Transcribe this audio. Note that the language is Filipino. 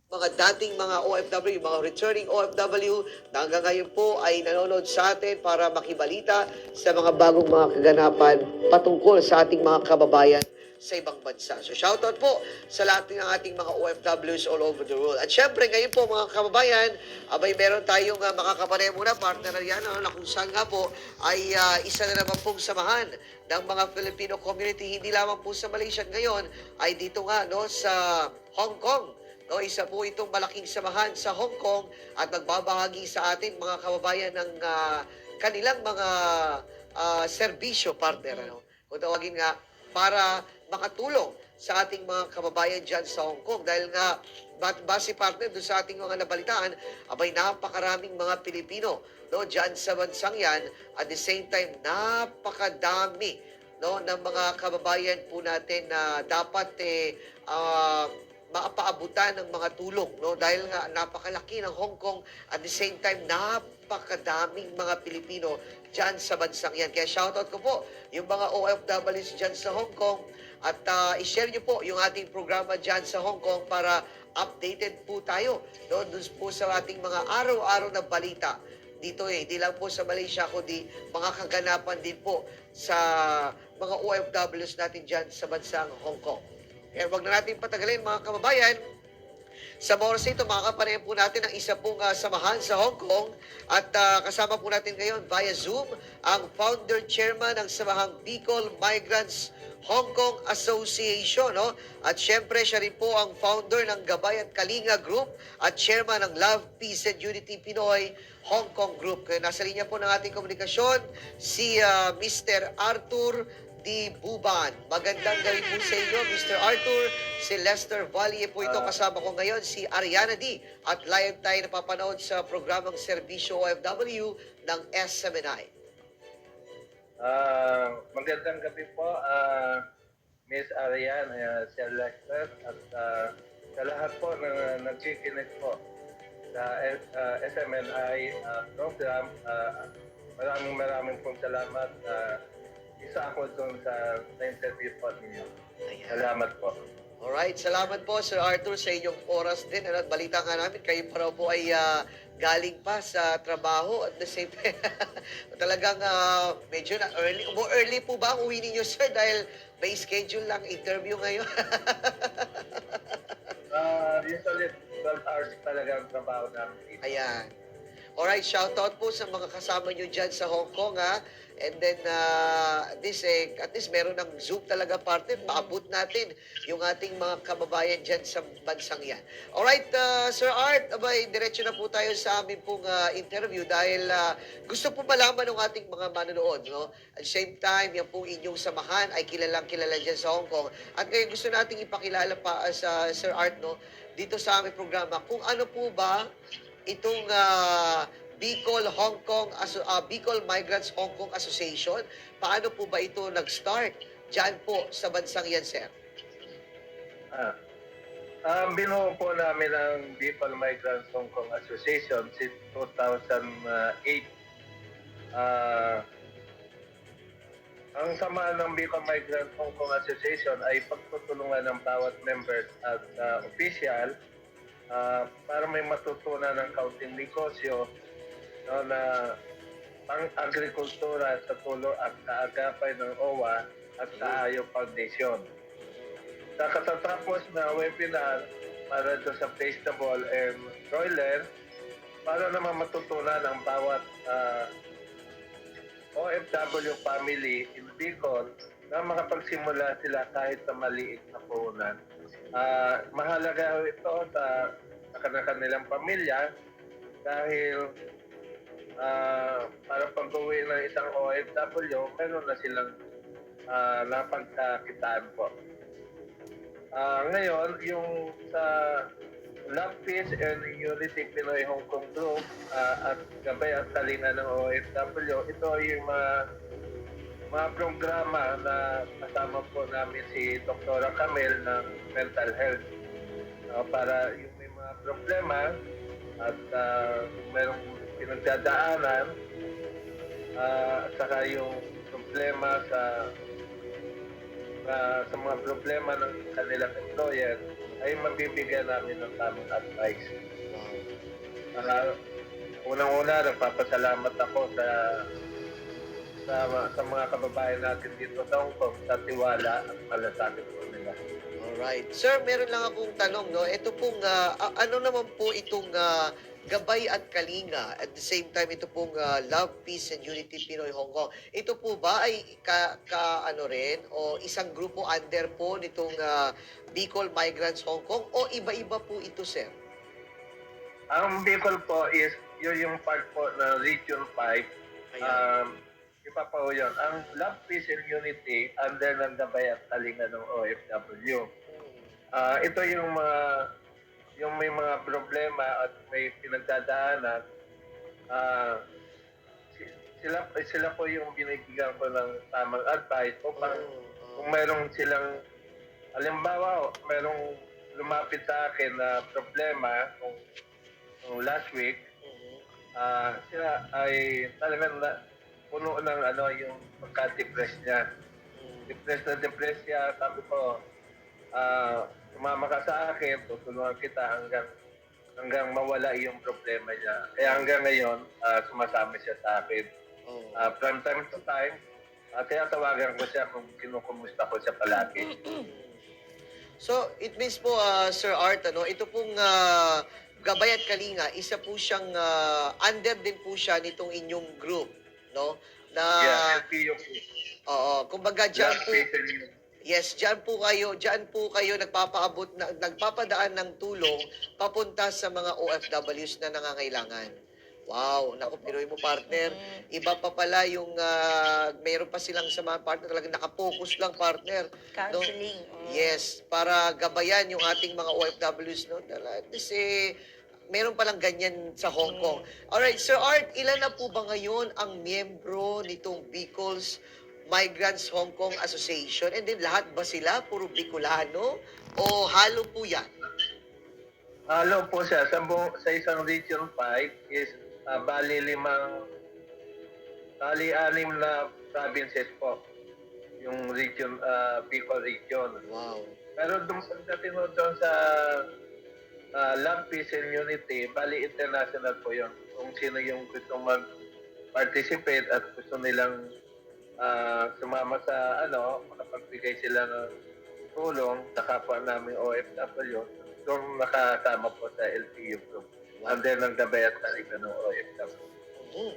mga dating mga OFW, mga returning OFW na hanggang ngayon po ay nanonood sa atin para makibalita sa mga bagong mga kaganapan patungkol sa ating mga kababayan sa ibang bansa. So shoutout po sa lahat ng ating mga OFWs all over the world. At syempre ngayon po mga kababayan, abay meron tayong makakapanay muna partner yan na kung saan nga po ay isa na naman pong samahan ng mga Filipino community hindi lamang po sa Malaysia ngayon ay dito nga no sa Hong Kong. No, isa po itong malaking samahan sa Hong Kong at nagbabahagi sa atin mga kababayan ng kanilang mga serbisyo partner. Ano? Kung tawagin nga, para makatulong sa ating mga kababayan dyan sa Hong Kong. Dahil nga, base partner doon sa ating mga nabalitaan, abay napakaraming mga Pilipino no, dyan sa bansang yan. At the same time, napakadami no, ng mga kababayan po natin na dapat maapaabutan ng mga tulong no dahil nga napakalaki ng Hong Kong at the same time napakadaming mga Pilipino diyan sa bansang yan. Kaya shoutout ko po yung mga OFWs diyan sa Hong Kong at i-share niyo po yung ating programa diyan sa Hong Kong para updated po tayo no dun po sa ating mga araw-araw na balita dito hindi lang po sa Malaysia kundi mga kaganapan din po sa mga OFWs natin diyan sa bansang Hong Kong. Kaya wag na natin patagalin mga kababayan. Sa oras ito, makakapanayan po natin ang isa pong samahan sa Hong Kong at kasama po natin ngayon via Zoom ang founder chairman ng samahang Bicol Migrants Hong Kong Association. No? At syempre siya rin po ang founder ng Gabay at Kalinga Group at chairman ng Love, Peace and Unity Pinoy Hong Kong Group. Kaya nasa linya po ng ating komunikasyon si Mr. Arthur Di Buban. Magandang gabi po sa inyo, Mr. Arthur. Si Lester Valle po ito. Kasama ko ngayon si Ariana D. At live tayo napapanood sa programang Serbisyo OFW ng SMNI. Magandang gabi po, Miss Ariane, Sir Lester, at sa lahat po na nagkikinig po sa SMNI program. Maraming pong salamat. Isa ako doon sa interview po ninyo. Salamat po. Alright, salamat po Sir Arthur sa inyong oras din. At balita nga namin, kayo pa raw po ay galing pa sa trabaho at the same time. Talagang medyo na early. Early po ba ang uwi ninyo sir dahil may schedule lang interview ngayon? Usually 12 hours talaga ang trabaho namin dito. Ayan. Alright, shoutout po sa mga kasama nyo dyan sa Hong Kong ha. And then, at least meron ng Zoom talaga partner. Maabot natin yung ating mga kababayan dyan sa bansang yan. Alright, Sir Art, abay, diretso na po tayo sa amin pong interview dahil gusto po malaman ng ating mga manonood. No? At the same time, yan pong inyong samahan ay kilalang kilala dyan sa Hong Kong. At ngayon gusto nating ipakilala pa sa Sir Art no, dito sa aming programa kung ano po ba itong Bicol Migrants Hong Kong Association. Paano po ba ito nag-start dyan po sa bansang yan, sir? Binuo po namin ang Bicol Migrants Hong Kong Association since 2008. Ang samahan ng Bicol Migrants Hong Kong Association ay pagtutulungan ng bawat members at official para may matutunan ng kaunting negosyo no, na pang-agrikultura sa tulong at kaagapay ng OWA at sa Ayo Foundation. Sa katatapos na webinar para sa vegetable and broiler, para naman matutunan ang bawat OFW family in Bicol na makapagsimula sila kahit sa maliit na puhunan. Mahalaga ito sa kanilang pamilya dahil para pag-uwi ng isang OFW, meron na silang napagkakitaan po. Ngayon, yung sa Love, Peace and Unity Pinoy Hong Kong Group at Gabay at Kalinga ng OFW, ito yung mga programa na kasama po namin si Dr. Camel ng mental health para yung may mga problema at mayroong pinagdadaanan at saka yung problema sa mga problema ng kanilang employer ay mabibigyan namin ng tamang advice. Wow. Unang-una, nagpapasalamat ako sa mga kababayan natin dito sa Hong Kong sa tiwala at malasakit po nila. Alright. Sir, meron lang akong tanong, no? Ito pong, ano naman po itong Gabay at Kalinga, at the same time, ito pong Love, Peace, and Unity Pinoy Hong Kong. Ito po ba ay ano rin, o isang grupo under po nitong Bicol Migrants Hong Kong, o iba-iba po ito, sir? Ang Bicol po is yun yung part po ng Region 5. Ayan. Iba pa po yun. Ang Love, Peace, and Unity under ng Gabay at Kalinga ng OFW. Ito yung may mga problema at may pinagdadaanan. Ah, sila po yung binibigyan ko ng tamang advice upang kung mayroong silang, halimbawa, mayroong lumapit sa akin na problema kung last week, sila ay talagang puno ng yung pagka-depress niya. Depress siya. Sabi ko, sumama ka sa akin, tutulungan kita hanggang mawala yung problema niya. Kaya hanggang ngayon, sumasama siya sa akin. From time to time, tinatawagan ko siya kung kinukumusta ko siya palagi. So, it means po, Sir Art, ano, ito pong Gabay at Kalinga, isa po siyang, under din po siya nitong inyong group, no? Na, Yeah, LPU po. oo, kumbaga dyan Last po, phase and yes, dyan po kayo nagpapaabot, nagpapadaan ng tulong papunta sa mga OFWs na nangangailangan. Wow, naku, piroy mo partner. Iba pa pala yung mayroon pa silang sa mga partner talagang nakapokus lang partner. No? Counseling. Yes, para gabayan yung ating mga OFWs, no? Kasi meron palang ganyan sa Hong Kong. Alright, Sir Art, ilan na po ba ngayon ang miyembro nitong Bicol's Migrants Hong Kong Association? And then lahat ba sila puro Bicolano? O halo po yan? Halo po siya. Sa isang Region 5 is anim na provinces po. Yung region, Bicol region. Wow. Pero pagdating doon sa Love, Peace, and Unity, international po yun. Kung sino yung gusto mag-participate at gusto nilang sumama sa makapagbigay sila ng tulong sa kapwa namin OFW, doon nakasama po sa LTU group. Wow. Under ng Gabay at Kalinga ng OFW. Mm.